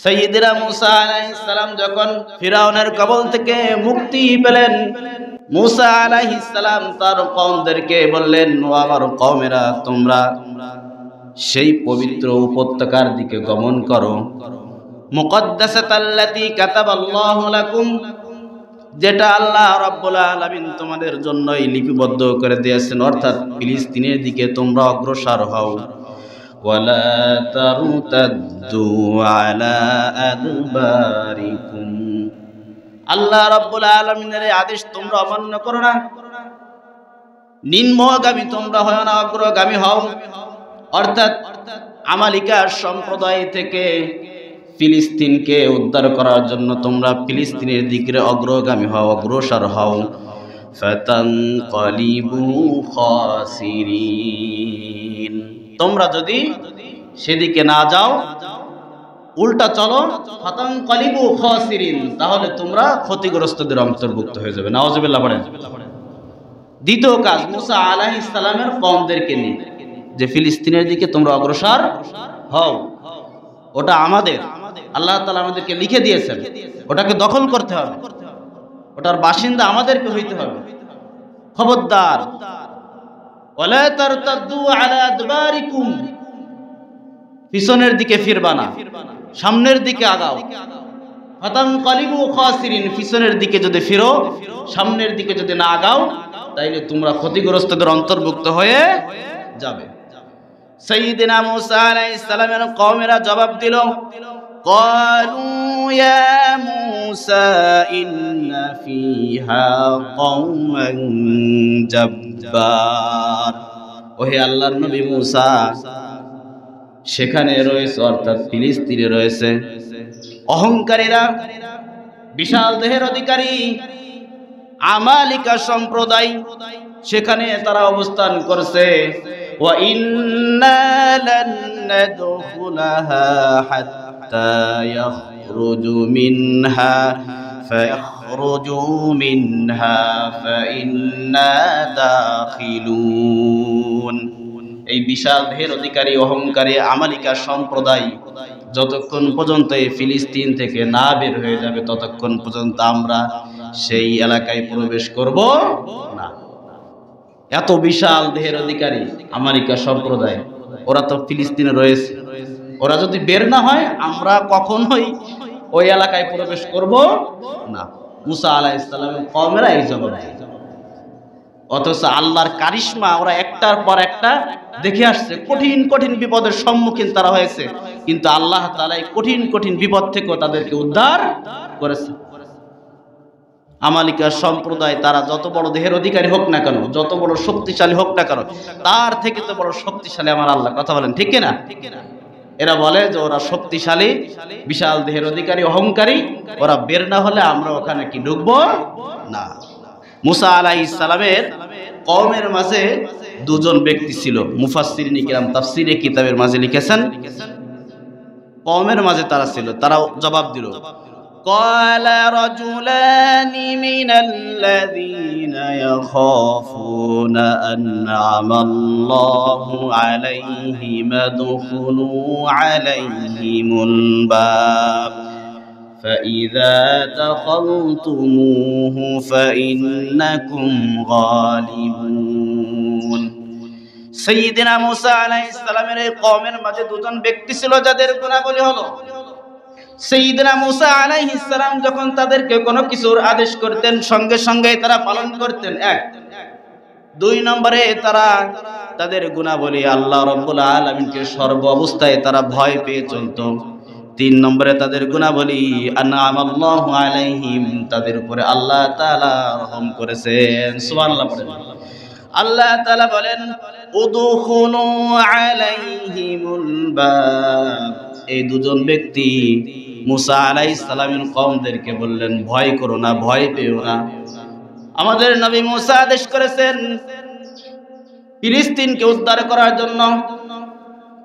সাইয়্যিদনা মুসা আলাইহিস সালাম যখন ফিরাউনের কবল থেকে মুক্তি পেলেন, মুসা আলাইহিস সালাম তার কওমদেরকে বললেন, ও আমার কওমেরা, তোমরা সেই পবিত্র উপত্যকার দিকে গমন করো, মুকদ্দাসাতাল্লাতী কাতাবাল্লাহু লাকুম, যেটা আল্লাহ রাব্বুল আলামিন তোমাদের জন্যই লিপিবদ্ধ করে দিয়েছেন, অর্থাৎ ফিলিস্তিনের দিকে তোমরা অগ্রসর হও। ওয়ালা তারতাদ্দু আলা আদবারিকুম, আল্লাহ রাব্বুল আলামিনের আদেশ তোমরা অমান্য করো না, নিম্নগামী তোমরা হয় না, অগ্রগামী হও। অর্থাৎ আমালিকার সম্প্রদায় থেকে ফিলিস্তিনকে উদ্ধার করার জন্য তোমরা ফিলিস্তিনের দিকে অগ্রগামী হও, অগ্রসর হও। ফাতানকালিবু খাসিরিন, তোমরা যদি সেদিকে না যাও, উল্টা চলো, ফাতানকালিবু খাসিরিন, তাহলে তোমরা ক্ষতিগ্রস্তদের অন্তর্ভুক্ত হয়ে যাবে। নাউজুবিল্লাহ পড়েন। দ্বিতীয় কাজ মুসা আলাইহিস সালামের কওমদেরকে নিয়ে, যে ফিলিস্তিনের দিকে তোমরা অগ্রসর হও, ওটা আমাদের, আল্লাহ তাআলা আমাদেরকে লিখে দিয়েছেন, ওটাকে দখল করতে হবে, ওটার বাসিন্দা আমাদেরকে হইতে হবে। খবরদার, ওয়ালা তারতাদ্দু আলা আদবারিকুম, পিছনের দিকে ফিরবা না, সামনের দিকে আগাও। ফাতানকালিবু খাসিরিন, পিছনের দিকে যদি ফিরো, সামনের দিকে যদি না আগাও, তাইলে তোমরা ক্ষতিগ্রস্তদের অন্তর্ভুক্ত হয়ে যাবে। সাইয়্যিদনা মুসা আলাইহিস সালামের কওমেরা জবাব দিল, ক্বালু ইয়া মুসা ইন্না ফিহা কওমান জাব্বার, ওহে আল্লাহর নবী মুসা, সেখানে রয়েছে, অর্থাৎ ফিলিস্তিনে রয়েছে অহংকারীরা, বিশাল দেহের অধিকারী আমালিকা সম্প্রদায়, সেখানে তারা অবস্থান করছে। ওয়া ইন্না লান নাদখুলাহা হাত্তা ইয়াখরুজু মিনহা ফায়াখরুজু মিনহা ফাইন্না দাখিলুন, এই বিশাল দেহের অধিকারী অহংকারী আমালিকা সম্প্রদায় যতক্ষণ পর্যন্ত এই ফিলিস্তিন থেকে না বের হয়ে যাবে, ততক্ষণ পর্যন্ত আমরা সেই এলাকায় প্রবেশ করব না। এত বিশাল দেহের অধিকারী আমালিকা সম্প্রদায়, ওরা তো ফিলিস্তিনে রয়েছে, ওরা যদি বের না হয়, আমরা কখনোই ওই এলাকায় প্রবেশ করব না। মুসা আলাইহিস সালামের কওমেরা এই জবাব দেয়। অথচ আল্লাহর কারিশমা ওরা একটার পর একটা দেখে আসছে, কঠিন কঠিন বিপদের সম্মুখীন তারা হয়েছে, কিন্তু আল্লাহ তাআলা এই কঠিন কঠিন বিপদ থেকেও তাদেরকে উদ্ধার করেছে। আমালিকা সম্প্রদায় তারা যত বড় দেহের অধিকারী হোক না কেন, যত বড় শক্তিশালী হোক না কেন, তার থেকে তো বড় শক্তিশালী আমার আল্লাহ। কথা বলেন ঠিক কিনা? এরা বলে যে ওরা শক্তিশালী, বিশাল দেহের অধিকারী, অহংকারী, ওরা বের না হলে আমরা ওখানে কি ঢুকবো না। মুসা আলাইহিস সালামের কওমের মাঝে দুজন ব্যক্তি ছিল, মুফাসসিরিন কিরাম তাফসীরে কিতাবের মাঝে লিখেছেন, কওমের মাঝে তারা ছিল, তারা জবাব দিল, قال رجلان من الذين يخافون أنعم الله عليهم ادخلوا عليهم الباب فإذا دخلتموه فإنكم غالبون। সাইয়্যিদনা মুসা আলাইহিস সালামের এই কওমের মাঝে দুজন ব্যক্তি ছিল যাদের গুণাবলী হলো, সাইয়্যিদনা মুসা আলাইহিস সালাম যখন তাদেরকে কোনো কিছুর আদেশ করতেন, সঙ্গে সঙ্গে তারা পালন করতেন। এক, দুই নম্বরে তারা তাদের গুণাবলী আল্লাহ রাব্বুল আলামিনকে সর্ব অবস্থায় তারা ভয় পেয়ে চলত। তিন নম্বরে তাদের গুণাবলী আনআমাল্লাহু আলাইহিম, তাদের উপরে আল্লাহ তাআলা রহম করেছেন। সুবহানাল্লাহ পড়েন। আল্লাহ তাআলা বলেন, উদখুলু আলাইহিমুল বাব, এই দুজন ব্যক্তি মুসা আলাইহিস সালামের কওমদেরকে বললেন, ভয় করো না, ভয় পেও না, আমাদের নবী মুসা আদেশ করেছেন ফিলিস্তিনকে উদ্ধার করার জন্য,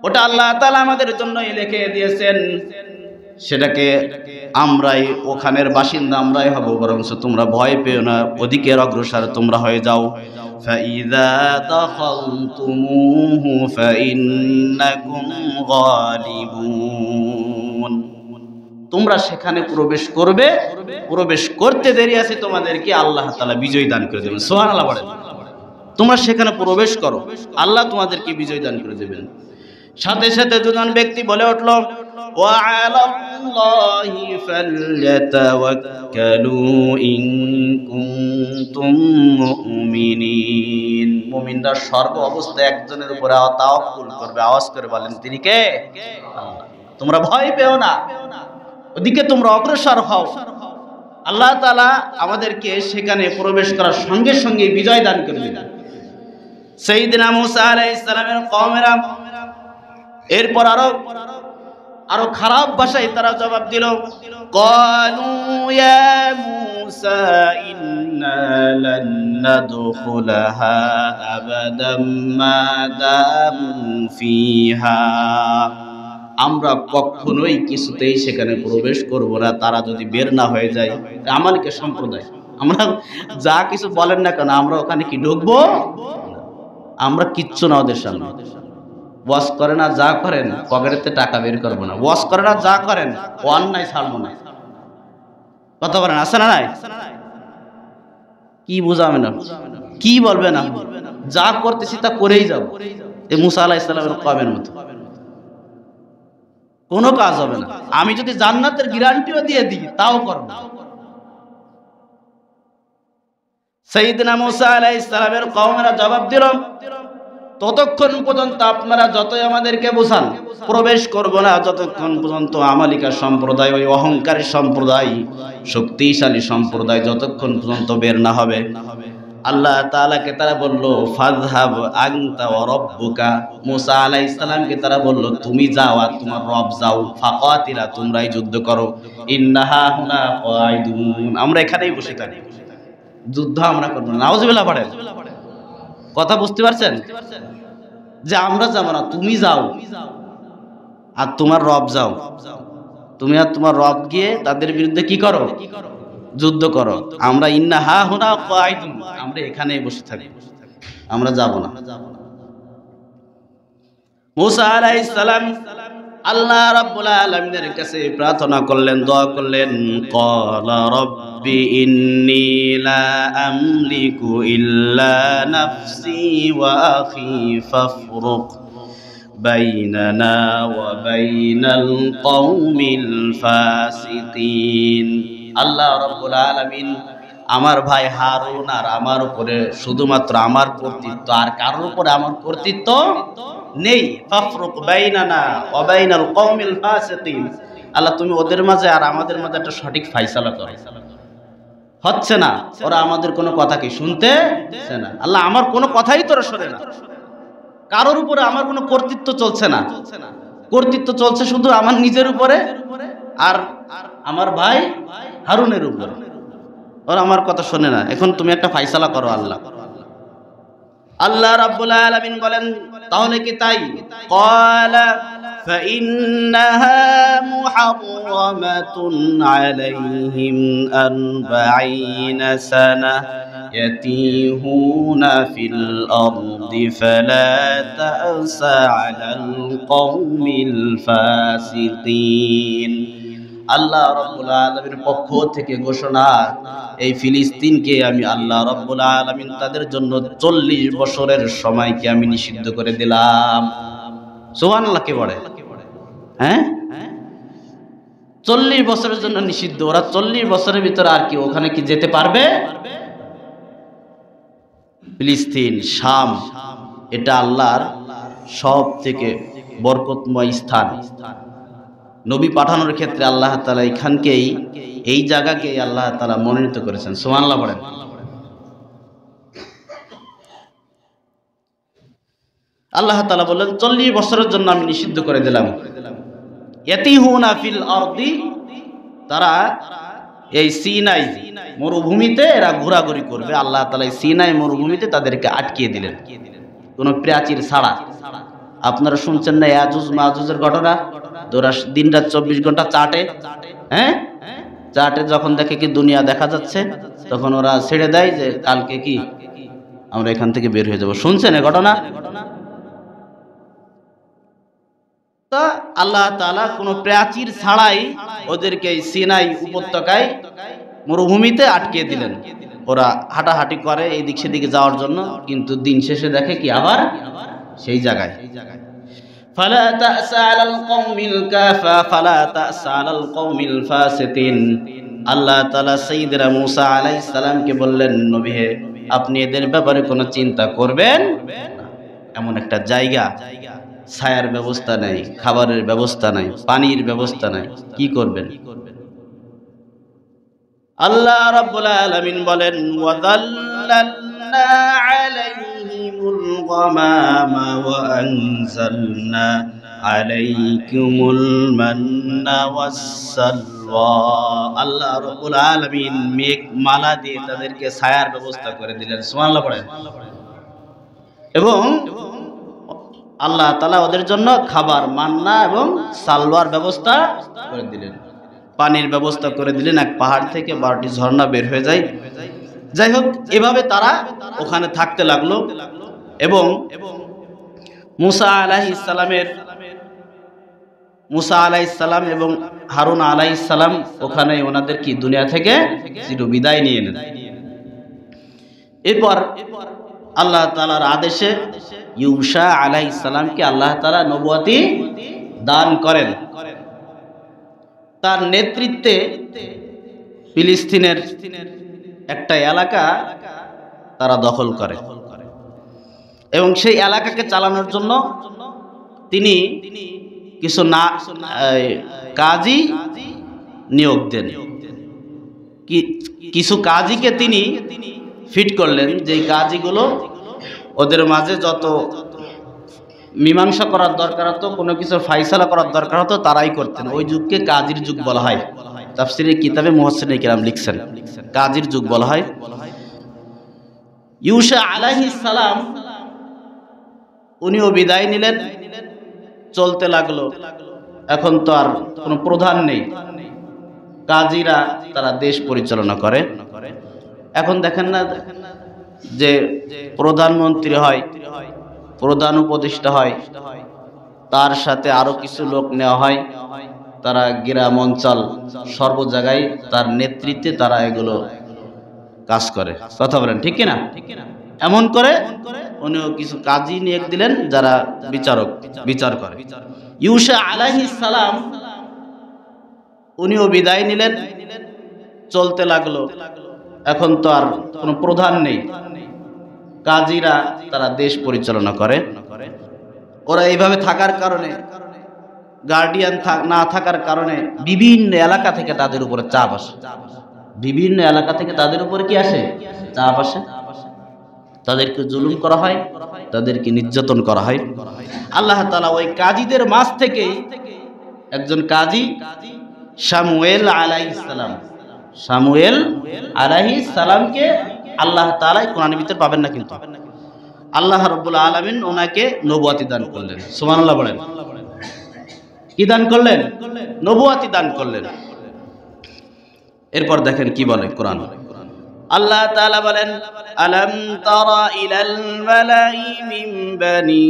ওটা আল্লাহ তাআলা আমাদের জন্যই লিখে দিয়েছেন, সেটাকে আমরাই ওখানের বাসিন্দা আমরাই হব, বরং তোমরা ভয় পেও না, ওদিকের অগ্রসর তোমরা হয়ে যাও। فإذا دخلتموه فإنكم غالبون, তোমরা সেখানে প্রবেশ করবে, প্রবেশ করতে দেরি আছে তোমাদেরকে আল্লাহ তাআলা বিজয় দান করে দেবেন। সুবহানাল্লাহ বলেন। তোমরা সেখানে প্রবেশ করো, আল্লাহ তোমাদেরকে বিজয় দান করে দেবেন। সাথে সাথে দুজন ব্যক্তি বলে উঠল, ওয়া আলাল্লাহি ফালইয়াতাওয়াক্কালু ইন কুনতুম মুমিনিন। মুমিনরা সর্ব অবস্থায় একজনের উপরে তাওয়াক্কুল করবে। আওয়াজ করে বলেন, তিনি কে? আল্লাহ। তোমরা ভয় পেও না, ওদিকে তোমরা অগ্রসর হও। আল্লাহ তাআলা আমাদেরকে সেখানে প্রবেশ করার সঙ্গে সঙ্গে বিজয় দান করে দিলেন। সাইয়েদনা মুসা আলাইহিস সালামের কওমেরা এরপর আরো খারাপ ভাষায় তারা জবাব দিল, ক্বালু ইয়া মুসা ইন্না লান নাদখুলাহা আবাদাম মা দামু ফিহা। আমরা কখনোই কিছুতেই সেখানে প্রবেশ করব না, তারা যদি বের না হয়ে যায়। আমালিকা সম্প্রদায়, আমরা যা কিছু বলেন না কেন, আমরা ওখানে কি ঢুকবো? আমরা কিচ্ছু না ওদের সামনে। ওয়াজ করে না যা করেন, পকেটেতে টাকা বের করবো না। ওয়াজ করে না যা করেন, অন্যায় ছাড়বো না। কথা বলেন, আছে না নাই? কি বুঝাবে না, কি বলবে না, যা করতেছি তা করেই যাব। এই মুসা আলাইহিস সালামের কওমের মতো কোনো কাজ হবে না। আমি যদি জান্নাতের গ্যারান্টিও দিয়ে দিই তাও করব না। সাইয়েদনা মুসা আলাইহিস সালামের কওমেরা জবাব দিল, ততক্ষণ পর্যন্ত আপনারা যতই আমাদেরকে বোঝান প্রবেশ করব না, যতক্ষণ পর্যন্ত আমালিকা সম্প্রদায়, ওই অহংকারী সম্প্রদায়, শক্তিশালী সম্প্রদায় যতক্ষণ পর্যন্ত বের না হবে। আল্লাহ তাআলাকে তারা বলল, ফাযহাব আনতা ওয়া রাব্বুকা। মুসা আলাইহিস সালামকে তারা বলল, তুমি যাও আর তোমার রব যাও, ফাকাতিলা, তোমরাই যুদ্ধ করো, ইন্নাহা হুনা কাঈদুন, আমরা এখানেই বসে থাকি, যুদ্ধ আমরা করব না। নাউজুবিল্লাহ পড়েন। কথা বুঝতে পারছেন? যে আমরা যাব না, তুমি যাও আর তোমার রব যাও, তুমি আর তোমার রব গিয়ে তাদের বিরুদ্ধে কি করো? যুদ্ধ করো। আমরা ইন্নাহা হুনা কাঈদুন, আমরা এখানেই বসে থাকি, আমরা যাব না। মুসা আলাইহিস সালাম আল্লাহ রাব্বুল আলামিনের কাছে প্রার্থনা করলেন, দোয়া করলেন, ক্বালা রাব্বি ইন্নী লা আমলিকু ইল্লা নাফসি ওয়া আখি ফাফরুক বাইনানা ওয়া বাইনাল কওমিল ফাসিকিন। আল্লাহ রাব্বুল আলামিন আমার ভাই হারুন আর আমার উপরে শুধুমাত্র আমার কর্তৃত্ব, আর কারোর উপরে আমার কর্তৃত্ব নেই। ফাফরুক বাইনানা ওয়া বাইনাল কওমিল ফাসিকিন, আল্লাহ তুমি ওদের মাঝে আর আমাদের মাঝে একটা সঠিক ফয়সালা করো। হচ্ছে না, ওরা আমাদের কোনো কথা কি শুনতেছে না। আল্লাহ আমার কোনো কথাই তোরা শোনে না, কারোর উপরে আমার কোনো কর্তৃত্ব চলছে না, কর্তৃত্ব চলছে শুধু আমার নিজের উপরে আর আমার ভাই হারুনের উপরে। ওরা আমার কথা শোনে না, এখন তুমি একটা ফয়সালা করো আল্লাহ। আল্লাহ রাব্বুল আলামিন বলেন, তাহলে কি তাই? ক্বালা ফাইন্নাহা মুহাররামাতুন আলাইহিম 40 সানা ইয়াতিহুনা ফিল আরদি ফালা তা'সা আলাল কওমিল ফাসিকিন। আল্লাহ রাব্বুল আলামিনের পক্ষ থেকে ঘোষণা, এই ফিলিস্তিনকে আমি আল্লাহ রাব্বুল আলামিন তাদের জন্য 40 বছরের সময়কে আমি নিষিদ্ধ করে দিলাম। সুবহানাল্লাহ কে বলে? হ্যাঁ, 40 বছরের জন্য নিষিদ্ধ। ওরা 40 বছরের ভিতরে আর কি ওখানে কি যেতে পারবে? ফিলিস্তিন, শাম, এটা আল্লাহর সব থেকে বরকতময় স্থান। নবী পাঠানোর ক্ষেত্রে আল্লাহ তাআলা এখানকেই, এই জায়গাকেই আল্লাহ তাআলা মনোনীত করেছেন। সুবহানাল্লাহ বলেন। আল্লাহ তাআলা বললেন 40 বছরের জন্য আমি নিষিদ্ধ করে দিলাম। ইয়াতিহুনা ফিল আরদি, তারা এই সিনাই মরুভূমিতে এরা ঘোরাঘুরি করবে। আল্লাহ তাআলা এই সিনাই মরুভূমিতে তাদেরকে আটকিয়ে দিলেন কোনো প্রাচীর ছাড়া। আপনারা শুনছেন না ইয়াজুজ মাজুজের ঘটনা? ওরা দিন রাত 24 ঘন্টা চাটে, হ্যাঁ, চাটে যখন দেখে কি দুনিয়া দেখা যাচ্ছে তখন ওরা ছেড়ে দেয় যে কালকে কি আমরা এখান থেকে বের হয়ে যাব। শুনছেন এই ঘটনা? তা আল্লাহ তাআলা কোনো প্রাচীর ছাড়াই ওদেরকে সিনাই উপত্যকায় মরুভূমিতে আটকে দিলেন। ওরা হাঁটাহাঁটি করে এই দিক সেদিকে যাওয়ার জন্য, কিন্তু দিন শেষে দেখে কি আবার সেই জায়গায়। ফালা তা'সা আলাল কওমিল কাফা ফালা তা'সা আলাল কওমিল ফাসিকিন। আল্লাহ তাআলা সাইয়্যিদনা মূসা আলাইহিস সালামকে বললেন, নবী হে, আপনি এদের ব্যাপারে কোনো চিন্তা করবেন না। এমন একটা জায়গা, ছায়ার ব্যবস্থা নাই, খাবারের ব্যবস্থা নাই, পানির ব্যবস্থা নাই, কি করবেন? আল্লাহ রাব্বুল আলামিন বলেন, ওয়াযাল্লালনা আলাইহিমুল গামামা ওয়া আনজালনা আলাইকুমুল মান্না ওয়াসসালওয়া। আল্লাহ রাব্বুল আলামিন মেঘ মালা দিয়ে তাদেরকে ছায়ার ব্যবস্থা করে দিলেন। সুবহানাল্লাহ পড়েন। এবং আল্লাহ তাআলা ওদের জন্য খাবার, মান্না এবং সালওয়ার ব্যবস্থা করে দিলেন, পানির ব্যবস্থা করে দিলেন। এক পাহাড় থেকে 12টি ঝর্ণা বের হয়ে যায়। যাই হোক, এভাবে তারা ওখানে থাকতে লাগলো। এবং মুসা আলাইহিস সালাম এবং হারুন আলাইহিস সালাম ওখানে ওনাদের কি দুনিয়া থেকে চির বিদায় নিয়ে নেন। এরপর আল্লাহ তাআলার আদেশে ইউশা আলাইহিস সালামকে আল্লাহ তাআলা নবুয়তি দান করেন। তার নেতৃত্বে ফিলিস্তিনের একটা এলাকা তারা দখল করে এবং সেই এলাকাকে চালানোর জন্য তিনি কিছু কাজী নিয়োগ দেন। কিছু কাজীকে তিনি ফিট করলেন, যে কাজীগুলো ওদের মাঝে যত মীমাংসা করার দরকার হতো, কোনো কিছুর ফাইসালা করার দরকার হতো, তারাই করতেন। ওই যুগকে কাজীর যুগ বলা হয়। তাফসীরের কিতাবে মুহাসসিরিনে কিরাম লিখছেন কাজীর যুগ বলা হয়। ইউশা আলাইহিস সালাম উনিও বিদায় নিলেন, চলতে লাগলো। এখন তো আর কোনো প্রধান নেই, কাজীরা তারা দেশ পরিচালনা করে। এখন দেখেন না যে প্রধানমন্ত্রী হয়, প্রধান উপদেষ্টা হয়, তার সাথে আরো কিছু লোক নেওয়া হয়, তারা গ্রাম অঞ্চল সর্ব জায়গায় তার নেতৃত্বে তারা এগুলো কাজ করে। কথা বলেন ঠিক কিনা? এমন করে উনিও কিছু কাজী নিয়োগ দিলেন যারা বিচার করে। ইউশা আলাইহিস সালাম উনিও বিদায় নিলেন, চলতে লাগলো। এখন তো আর কোনো প্রধান নেই, কাজীরা তারা দেশ পরিচালনা করে। ওরা এইভাবে থাকার কারণে, গার্ডিয়ান না থাকার কারণে বিভিন্ন এলাকা থেকে তাদের উপরে চাপ আসে। বিভিন্ন এলাকা থেকে তাদের উপরে কি আসে? চাপ আসে। তাদেরকে জুলুম করা হয়, তাদেরকে নির্যাতন করা হয়। আল্লাহ তাআলা ওই কাজীদের মাঝ থেকে একজন কাজী শামুয়েল আলাইহিস সালামকে আল্লাহ তাআলা কোরআনের ভিতর পাবেন না, কিন্তু আল্লাহ রাব্বুল আলামিন ওনাকে নবুয়তি দান করলেন। সুবহানাল্লাহ বলেন। কি দান করলেন? নবুয়তি দান করলেন। এরপর দেখেন কি বলে কোরআন। আল্লাহ তাআলা বলেন, আলাম তারা ইলাল মালাই মিন বানি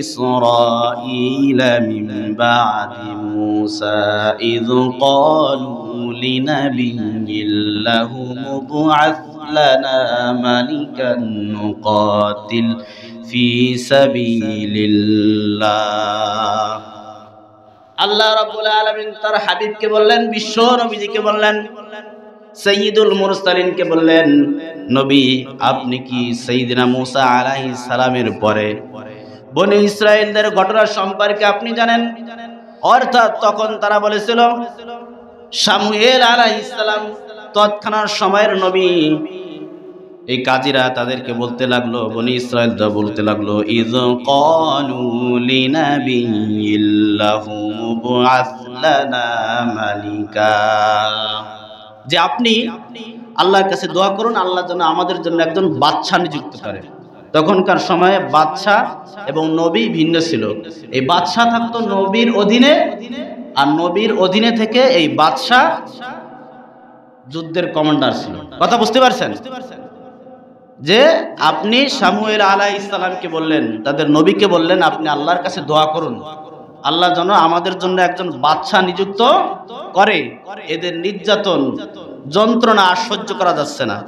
ইসরাঈল মিন বাদি মূসা ইয ক্বালু লিনাবিয়্যিন লাহু মুবআথ লানা মালিকান নুকাতিল ফি সাবিলিল্লাহ। আল্লাহ রাব্বুল আলামিন তার হাবিবকে বললেন, বিশ্ব নবীজিকে বললেন, সাইয়্যিদুল মুরসালিনকে বললেন, নবী আপনি কি সাইয়্যিদিনা মূসা আলাইহিস সালামের পরে বনি ইসরাইলদের ঘটনা সম্পর্কে আপনি জানেন? অর্থাৎ তখন তারা বলেছিল শামুয়েল আলাইহিস সালাম তৎক্ষণাৎ সময়ের নবী। এই কাজীরা তাদেরকে বলতে লাগলো, বনি ইসরাইলরা বলতে লাগলো, ইয ক্বালু লিনাবিয়্যিন লাহু মুবআথ লানা মালিকা, যে আপনি আল্লাহর কাছে দোয়া করুন, আল্লাহ যেন আমাদের জন্য একজন বাদশা নিযুক্ত করে। তখনকার সময়ে বাদশা এবং নবী ভিন্ন ছিল। এই বাদশা থাকতো নবীর অধীনে, আর নবীর অধীনে থেকে এই বাদশা যুদ্ধের কমান্ডার ছিল। কথা বুঝতে পারছেন? যে আপনি শামুয়েল আলাইহিস সালামকে বললেন, তাদের নবীকে বললেন, আপনি আল্লাহর কাছে দোয়া করুন, আল্লাহ যেন আমাদের জন্য একজন বাদশা নিযুক্ত করে। এদের নির্যাতন যন্ত্রণা আর সহ্য করা যাচ্ছে না,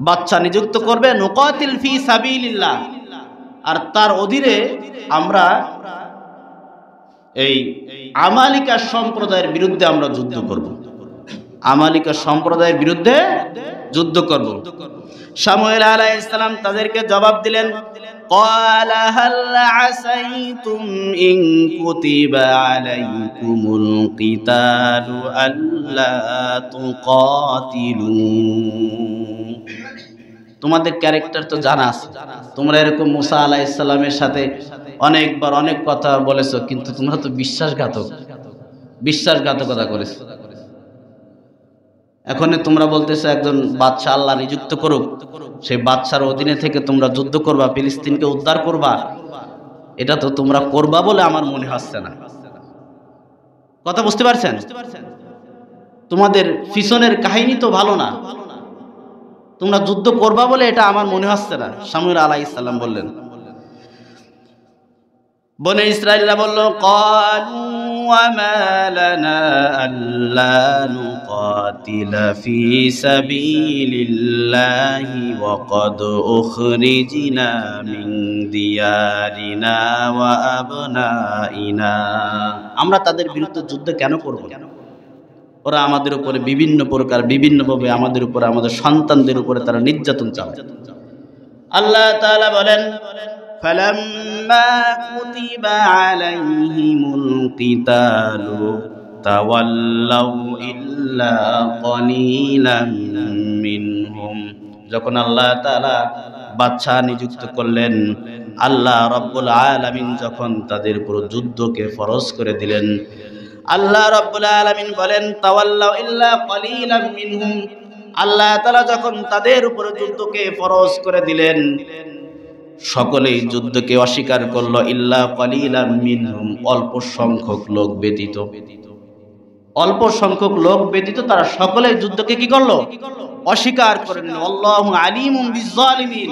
বাদশা নিযুক্ত করবে। নুকাতিল ফি সাবিলিল্লাহ, আর তার অধীনে আমরা এই আমালিকা সম্প্রদায়ের বিরুদ্ধে আমরা যুদ্ধ করব, আমালিকা সম্প্রদায়ের বিরুদ্ধে যুদ্ধ করব। শামুয়েল আলাইহিস সালাম তাদেরকে জবাব দিলেন, ক্বালা হাল আসাইতুম ইন কুতিবা আলাইকুমুল কিতালু আল্লা তুকাতিলু। তোমাদের ক্যারেক্টার তো জানা আছে, তোমরা এরকম মুসা আলাইহিস সালামের সাথে অনেকবার অনেক কথা বলেছো, কিন্তু তোমরা তো বিশ্বাসঘাতকতা করেছো। এখন তোমরা বলতেছো একজন বাদশা আল্লাহ নিযুক্ত করুক, সেই বাদশার অধীনে থেকে তোমরা যুদ্ধ করবা, ফিলিস্তিনকে উদ্ধার করবা। এটা তো তোমরা করবা বলে আমার মনে হচ্ছে না। কথা বুঝতে পারছেন? তোমাদের পিছনের কাহিনী তো ভালো না, তোমরা যুদ্ধ করবা বলে এটা আমার মনে হচ্ছে না। শামুয়েল আলাইহিস সালাম বললেন। বনে ইসরাইলরা বলল, ক্বালু ওয়া মা লানা আল্লা নুকাতিলা ফি সাবিলিল্লাহি ওয়া ক্বাদ উখরিজনা মিন দিয়ারিনা ওয়া আবনাইনা। আমরা তাদের বিরুদ্ধে যুদ্ধ কেন করব? ওরা আমাদের উপরে বিভিন্ন প্রকার বিভিন্নভাবে আমাদের উপরে, আমাদের সন্তানদের উপরে তারা নির্যাতন চালায়। আল্লাহ তাআলা বলেন, ফালাম্মা কুতিবা আলাইহিমুল কিতালু তাওয়াল্লাউ ইল্লা কলিলাম মিনহুম। যখন আল্লাহ তাআলা বাদশা নিযুক্ত করলেন, আল্লাহ রাব্বুল আলামিন যখন তাদের উপর যুদ্ধকে ফরজ করে দিলেন, আল্লাহ রাব্বুল আলামিন বলেন, তাওয়াল্লাউ ইল্লা কলিলাম মিনহুম। আল্লাহ তাআলা যখন তাদের উপর যুদ্ধকে ফরজ করে দিলেন, সকলেই যুদ্ধকে অস্বীকার করলো, ইল্লা কলিলাম মিনহুম, অল্প সংখ্যক লোক ব্যতীত। অল্প সংখ্যক লোক ব্যতীত তারা সকলেই যুদ্ধকে কি করলো? অস্বীকার করে নিল। আল্লাহু আলিমুম বিজ্জালিমিন।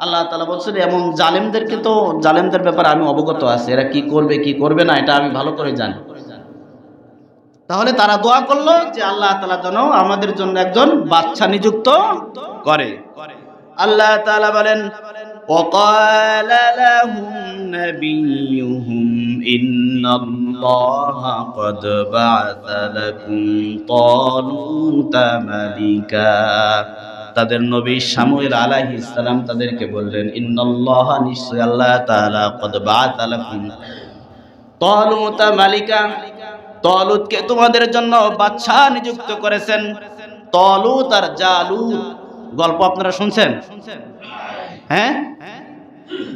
আল্লাহ তাআলা বলছেন, এমন জালেমদেরকে তো, জালেমদের ব্যাপারে আমি অবগত আছি, এরা কি করবে কি করবে না এটা আমি ভালো করে জানি। তাহলে তারা দোয়া করলো যে আল্লাহ তাআলা যেন আমাদের জন্য একজন বাদশা নিযুক্ত করে। আল্লাহ তাআলা বলেন, وقال لهم نبيهم إن الله قد بعث لكم طالوت ملكا। তাদের নবী শামুয়েল আলাইহিস সালাম তাদেরকে বললেন, ইন্নাল্লাহ, নিশ্চয় আল্লাহ তাআলা, কদ বাআসা লাকুম তালুত মালিকা, তালুতকে তোমাদের জন্য বাদশা নিযুক্ত করেছেন। তালুত আর জালুত গল্প আপনারা শুনছেন? হ্যাঁ,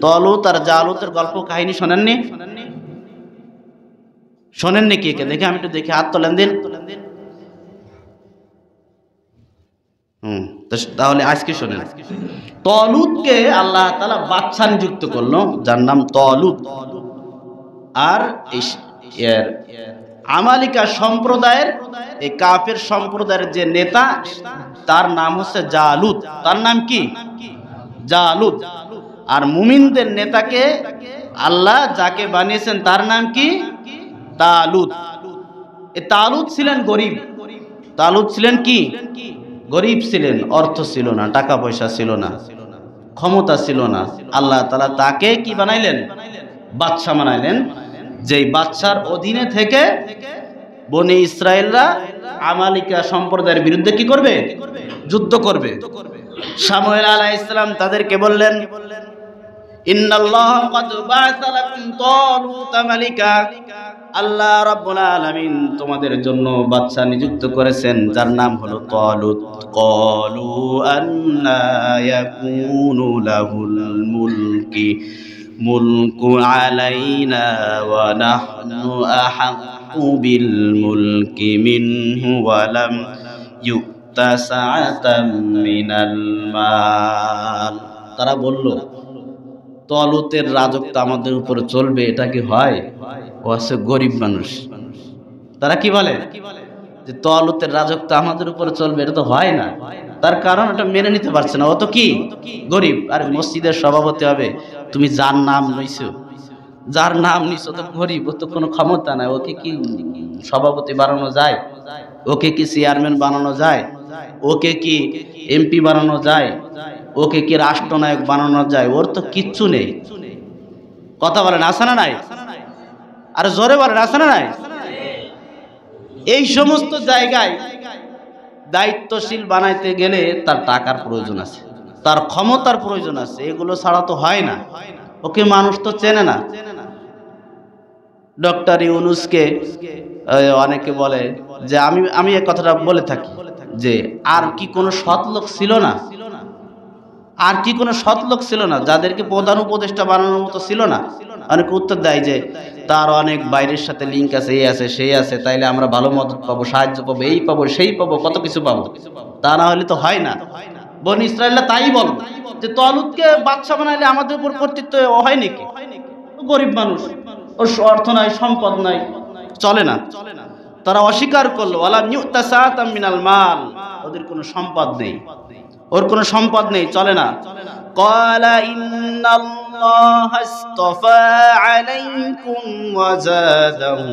তালুত আর জালুতের গল্প কাহিনী শোনেননি? শোনেননি? কে কে দেখে, আমি একটু দেখি, হাত তোলেন দিন। তাহলে আজকে শোনেন। তালুতকে আল্লাহ তাআলা বাদশা নিযুক্ত করলো, যার নাম তালুত। আর এর আমালিকা সম্প্রদায়ের, এই কাফের সম্প্রদায়ের যে নেতা, তার নাম হচ্ছে জালুত। তার নাম কি? জালুত। আর মুমিনদের নেতাকে আল্লাহ যাকে বানিয়েছেন তার নাম কি? তালুত। এই তালুত ছিলেন গরিব। তালুত ছিলেন কি? গরিব ছিলেন, অর্থ ছিল না, টাকা পয়সা ছিল না, ক্ষমতা ছিল না। আল্লাহ তাআলা তাকে কি বানাইলেন? বাদশা বানাইলেন। যেই বাদশার অধীনে থেকে বনি ইসরায়েলরা আমালিকা সম্প্রদায়ের বিরুদ্ধে কি করবে? যুদ্ধ করবে। শামুয়েল আলাইহিস সালাম তাদেরকে বললেন, ইন্নাল্লাহা ক্বাদ বাআসা লাকুম তালুত মালিকা। আল্লাহ রাব্বুল আলামিন তোমাদের জন্য বাদশা নিযুক্ত করেছেন, যার নাম হলো তালুত। ক্বালু আন্না ইয়াকুনু লাহুল মুলকু আলাইনা ওয়া নাহনু আহাক্কু বিল মুলকি মিনহু ওয়া লাম ইউতা সাআতাম মিনাল মাল। তারা বলল, তালুতের রাজত্ব আমাদের উপরে চলবে, এটা কি হয়? ও আছে গরিব মানুষ। তারা কি বলে যে তালুতের রাজত্ব আমাদের উপরে চলবে, এটা তো হয় না। তার কারণ এটা মেনে নিতে পারছে না, ও তো কি গরিব। আর মসজিদের সভাপতি হবে, তুমি যার নাম লইছো যার নাম নিছো তো গরিব, ও তো কোনো ক্ষমতা নাই, ওকে কি সভাপতি বানানো যায়, ওকে কি চেয়ারম্যান বানানো যায়, ওকে কি এমপি বানানো যায়, ওকে কি রাষ্ট্রনায়ক বানানো যায়? ওর তো কিচ্ছু নেই। কথা বলেন আছে না নাই? আর জোরে বলেন আছে না নাই? এই সমস্ত জায়গায় দায়িত্বশীল বানাইতে গেলে তার টাকার প্রয়োজন আছে, তার ক্ষমতার প্রয়োজন আছে, এগুলো ছাড়া তো হয় না। ওকে মানুষ তো চেনে না। ডক্টর ইউনূসকে অনেকে বলে যে আমি এই কথাটা বলে থাকি যে আর কি কোনো সৎ লোক ছিল না, আর কি কোনো সৎ লোক ছিল না যাদেরকে প্রধান উপদেষ্টা বানানোর মতো ছিল না? অনেকে উত্তর দেয় যে তার অনেক বাইরের সাথে লিঙ্ক আছে, এই আছে সেই আছে, তাইলে আমরা ভালো মদত পাবো, সাহায্য পাবো, এই পাবো সেই পাবো, কত কিছু পাবো। তা না হলে তো হয় না। বনি ইসরায়েলরা তাই বল যে তলুতকে বাদশা বানাইলে আমাদের উপর কর্তৃত্ব হয় নাকি? গরিব মানুষ, ওর অর্থ নাই, সম্পদ নাই, চলে না। তারা অস্বীকার করলো, ওয়ালাম ইউতা সাআতাম মিনাল মাল, ওদের কোনো সম্পদ নেই, ওর কোনো সম্পদ নেই, চলে না। ক্বালা ইন্নাল্লাহা ইসতাফা আলাইকুম ওয়া যাদাহু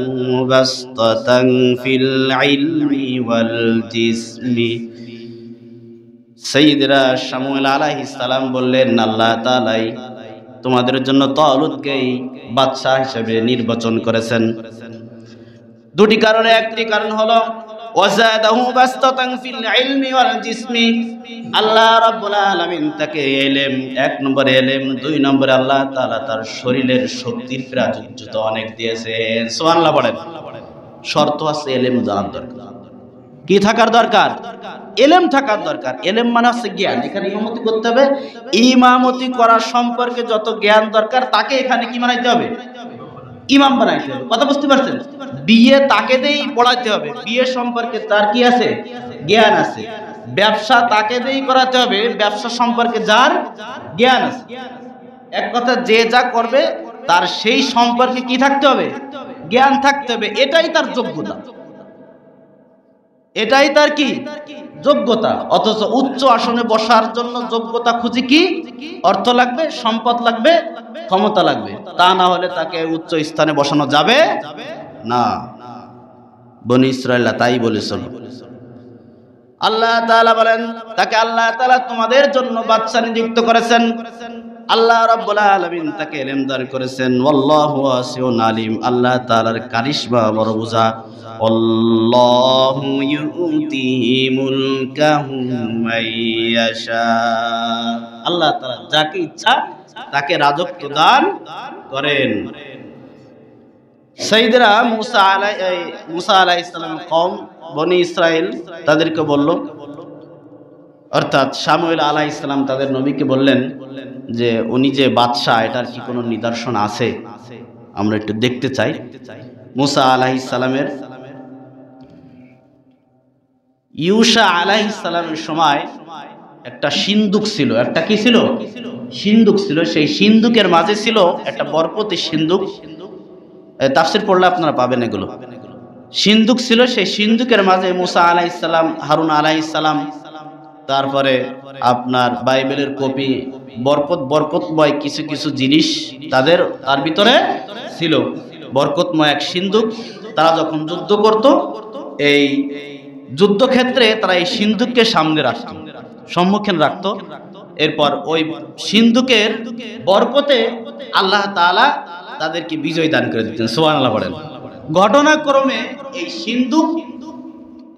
বাসতাতান ফিল ইলমি ওয়াল জিসমি। সাইয়্যিদনা শামূয়েল আলাইহিস সালাম বললেন, আল্লাহ তাআলাই তোমাদের জন্য তালুতকেই বাদশা হিসেবে নির্বাচন করেছেন। দুটি কারণে, একটি কারণ হলো ওয়াজাদাহু বাসতাতান ফিল ইলমি ওয়াল জিসমি, আল্লাহ রাব্বুল আলামিন তাকে ইলম, এক নম্বরে ইলম, দুই নম্বরে আল্লাহ তাআলা তার শরীরের শক্তির প্রাচুর্যতা অনেক দিয়েছেন। সুবহানাল্লাহ বলেন। শর্ত আছে ইলম জানার দরকার। কি থাকার দরকার? ইলম থাকার দরকার। ইলম মানে হচ্ছে জ্ঞান। এখানে ইমামতি করতে হবে, ইমামতি করার সম্পর্কে যত জ্ঞান দরকার তাকে এখানে কি বানাইতে হবে? ইমাম বানাইতে হবে। কথা বুঝতে পারছেন? বিয়ে তাকে দিয়েই পড়াইতে হবে, বিয়ে সম্পর্কে তার কি আছে? জ্ঞান আছে। ব্যবসা তাকে দিয়েই করাতে হবে, ব্যবসা সম্পর্কে যার জ্ঞান আছে। এক কথা, যে যা করবে তার সেই সম্পর্কে কি থাকতে হবে? জ্ঞান থাকতে হবে। এটাই তার যোগ্যতা, এটাই তার কি? যোগ্যতা। অথচ উচ্চ আসনে বসার জন্য যোগ্যতা খুঁজি কি? অর্থ লাগবে, সম্পদ লাগবে, ক্ষমতা লাগবে। তা না হলে তাকে উচ্চ স্থানে বসানো যাবে না। বনি ইসরাইলরা তাই বলেছিল। আল্লাহ তাআলা বলেন, তাকে আল্লাহ তাআলা তোমাদের জন্য বাদশা নিযুক্ত করেছেন। আল্লাহ রাব্বুল আলামিন তাকে ইলম দান করেছেন। ওয়াল্লাহু ওয়াসিউন আলিম, আল্লাহ তাআলার কারিশমা বড় বুঝা। আল্লাহু ইউতি মুলকাহু মাইয়াশা, আল্লাহ তাআলা যাকে ইচ্ছা তাকে রাজত্ব দান করেন। সাইয়েদনা মুসা আলাইহিস সালামের কওম বনি ইসরাইল তাদেরকে বলল, অর্থাৎ শামূয়েল আলাইহিস সালাম তাদের নবীকে বললেন যে উনি যে বাদশা, এটার কি কোনো নিদর্শন আছে? আমরা একটু দেখতে চাই। মুসা আলাইহিস সালামের, ইউশা আলাইহিস সালামের সময় একটা সিন্দুক ছিল। একটা কি ছিল? সিন্দুক ছিল। সেই সিন্দুকের মাঝে ছিল একটা বরকতি সিন্দুক। তাফসীর পড়লে আপনারা পাবেন এগুলো। সিন্দুক ছিল, সেই সিন্দুকের মাঝে মুসা আলাইহিস সালাম, হারুন আলাইহিস সালাম, তারপরে আপনার বাইবেলের কপি, বরকতময় কিছু কিছু জিনিস তার ভিতরে ছিল। বরকতময় এক সিন্দুক। তারা যখন যুদ্ধ করত, এই যুদ্ধক্ষেত্রে তারা এই সিন্দুককে সামনে রাখত, সম্মুখীন রাখত। এরপর ওই সিন্দুকের বরকতে আল্লাহ তাআলা তাদেরকে বিজয় দান করে দিতেন। সুবহানাল্লাহ বলেন। ঘটনাক্রমে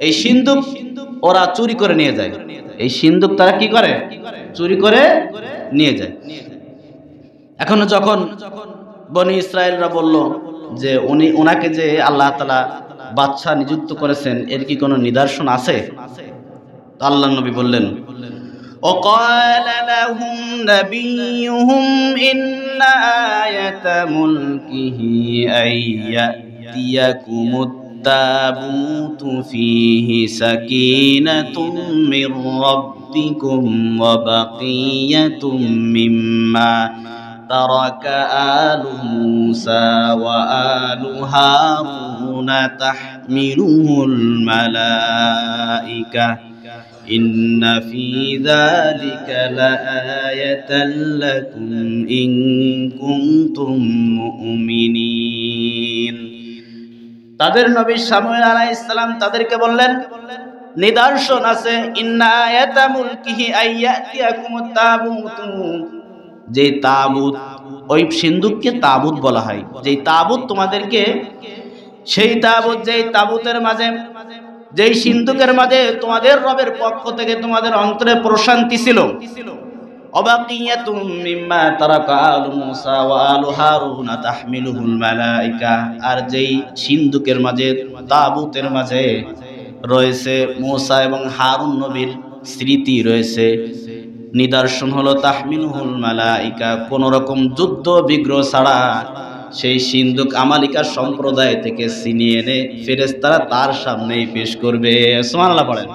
এই সিন্দুক ওরা চুরি করে নিয়ে যায়। এই সিন্দুক তারা কি করে? চুরি করে নিয়ে যায়। এখন যখন বনি ইসরায়েলরা বলল যে ওনাকে যে আল্লাহ তাআলা বাদশা নিযুক্ত করেছেন, এর কি কোনো নিদর্শন আছে? আল্লাহর নবী বললেন, وقال لهم نبيهم إن آية ملكه أن يأتيكم التابوت فيه سكينة من ربكم وبقية مما ترك آل موسى وآل هارون تحمله الملائكة ইন্না ফি যালিকা লাআয়াতাল লাকুম ইন কুনতুম মুমিনিন। তাদের নবী শামুয়েল আলাইহিস সালাম তাদেরকে বললেন, নিদর্শন আছে, ইন্না আয়াতা মুলকিহি আইয়াতিয়াকুমুত তাবুত, যে তাবুত, ওই সিন্দুককে তাবুত বলা হয়, যেই তাবুত তোমাদেরকে, সেই তাবুত, যেই তাবুতের মাঝে, যেই সিন্দুকের মাঝে তোমাদের রবের পক্ষ থেকে তোমাদের অন্তরে প্রশান্তি ছিল, অবাকিয়াতুম মিম্মা তারাকা আলু মুসা ওয়া আলু হারুন তাহমিলুহুল মালাইকা, আর যেই সিন্দুকের মাঝে, তাবুতের মাঝে রয়েছে মুসা এবং হারুন নবীর স্মৃতি রয়েছে, নিদর্শন হলো তাহমিলুহুল মালাইকা, কোন রকম যুদ্ধ বিগ্রহ ছাড়া সেই সিন্দুক আমালিকা সম্প্রদায় থেকে ছিনিয়ে এনে ফেরেশতারা তার সামনেই পেশ করবে। সুবহানাল্লাহ পড়েন।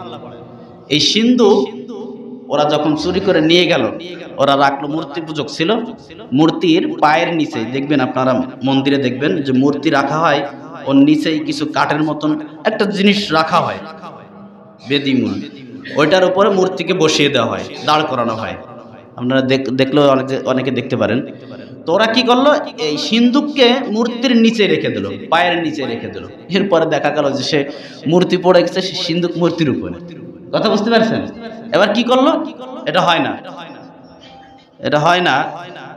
এই সিন্দুক ওরা যখন চুরি করে নিয়ে গেল, ওরা রাখলো, মূর্তি পূজক ছিল, মূর্তির পায়ের নিচে দেখবেন, আপনারা মন্দিরে দেখবেন যে মূর্তি রাখা হয়, ওর নিচেই কিছু কাঠের মতন একটা জিনিস রাখা হয়, বেদিমূল, ওইটার উপরে মূর্তিকে বসিয়ে দেওয়া হয়, দাঁড় করানো হয়, আপনারা দেখলেও অনেকে দেখতে পারেন। তো ওরা কি করলো, এই সিন্দুককে মূর্তির নিচে রেখে দিল, পায়ের নিচে রেখে দিল। এরপরে দেখা গেল যে সে মূর্তি পড়ে গেছে, সে সিন্দুক মূর্তির উপরে। কথা বুঝতে পারছেন? এবার কি করলো, এটা হয় না, এটা হয় না,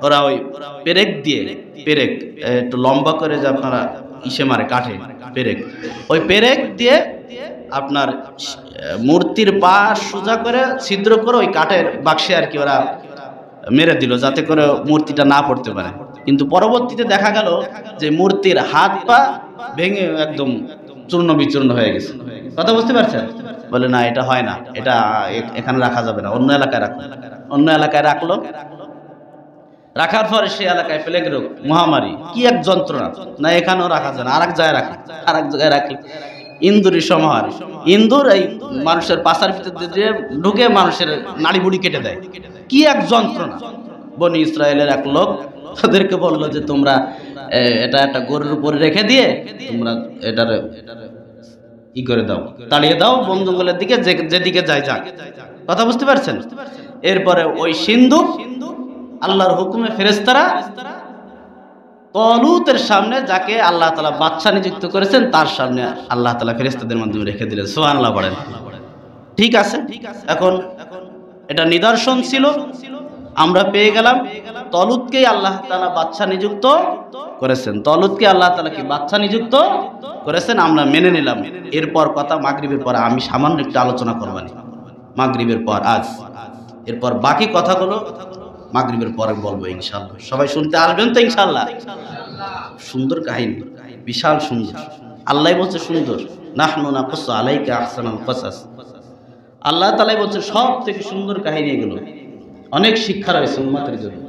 ওরা ওই পেরেক দিয়ে, পেরেক একটু লম্বা করে যে আপনারা ইসে মারে কাঠে, পেরেক, ওই পেরেক দিয়ে আপনার মূর্তির পা সোজা করে ছিদ্র করে ওই কাঠের বাক্সে আর কি ওরা মেরে দিল, যাতে করে মূর্তিটা না পড়তে পারে। কিন্তু পরবর্তীতে দেখা গেল যে মূর্তির হাত পা ভেঙে একদম চূর্ণ বিচূর্ণ হয়ে গেছে। কথা বুঝতে পারছেন? বলে না, এটা হয় না, এটা এখানে রাখা যাবে না, অন্য এলাকায় রাখলো। অন্য এলাকায় রাখলো, রাখার পরে সেই এলাকায় প্লেগ রোগ, মহামারী, কি এক যন্ত্রণা, না এখানেও রাখা যায় না, আর এক জায়গায় রাখি, আর এক জায়গায় রাখি। ইন্দুরি সমাহার, ইন্দুর এই মানুষের পাশার ভিতর দিয়ে ঢুকে মানুষের নাড়ি বুড়ি কেটে দেয়, কি এক যন্ত্রণা। বনি ইসরায়েলের এক লোক তাদেরকে বললো যে তোমরা এটা একটা গরুর উপরে রেখে দিয়ে তোমরা এটার ই করে দাও, তাড়িয়ে দাও বন জঙ্গলের দিকে, যেদিকে যায় যাক। কথা বুঝতে পারছেন? এরপরে ওই সিন্দুক আল্লাহর হুকুমে ফেরেশতারা তালুতের সামনে, যাকে আল্লাহ তাআলা বাদশা নিযুক্ত করেছেন, তার সামনে আল্লাহ তাআলা ফেরেশতাদের মাধ্যমে রেখে দিলেন। সুবহানাল্লাহ বলেন। ঠিক আছে, এখন এটা নিদর্শন ছিল, আমরা পেয়ে গেলাম। তালুতকে আল্লাহ তাআলা বাদশা নিযুক্ত করেছেন, তালুতকে আল্লাহ তাআলা কি বাদশা নিযুক্ত করেছেন, আমরা মেনে নিলাম। এরপর কথা মাগরিবের পর আমি সামান্য একটু আলোচনা করবানি, মাগরিবের পর আজ। এরপর বাকি কথাগুলো মাগরিবের পরে বলবো ইনশাআল্লাহ। সবাই শুনতে আসবেন তো ইনশাআল্লাহ? সুন্দর কাহিনী, বিশাল সুন্দর। আল্লাহ বলছে সুন্দর, নাহনু নাকুসু আলাইকা আহসানাল কসাস। আল্লাহ তাআলা বলছে সব থেকে সুন্দর কাহিনী এগুলো, অনেক শিক্ষা রয়েছে উম্মতের জন্য।